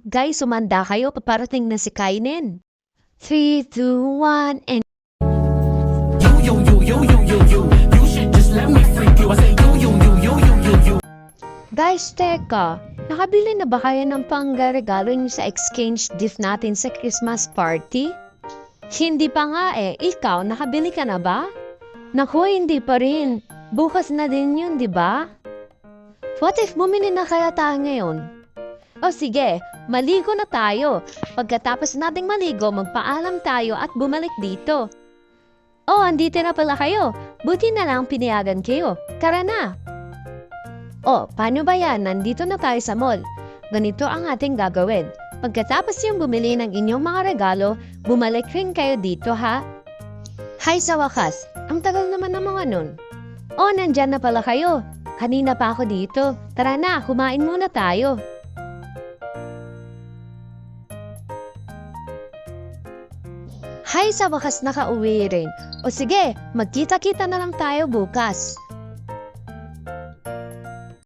Guys, sumanda kayo, paparating na si Kainin. 3, 2, 1, and... You should just let me freak you. I say you. Guys, teka, nakabili na ba kayo ng pangregalo niyo sa exchange gift natin sa Christmas party? Hindi pa nga eh. Ikaw, nakabili ka na ba? Naku, hindi pa rin. Bukas na din yun, di ba? What if bumili na kaya tayo ngayon? O sige, maligo na tayo. Pagkatapos nating maligo, magpaalam tayo at bumalik dito. Oh, andito na pala kayo. Buti na lang pinayagan kayo. Tara na! Oh, paano ba yan? Nandito na tayo sa mall. Ganito ang ating gagawin. Pagkatapos yung bumili ng inyong mga regalo, bumalik rin kayo dito, ha? Hi sa wakas. Ang tagal naman ng mga nun. Oh, nandyan na pala kayo. Kanina pa ako dito. Tara na, kumain muna tayo. Hi sa wakas nakauwi rin. O sige, magkita-kita na lang tayo bukas.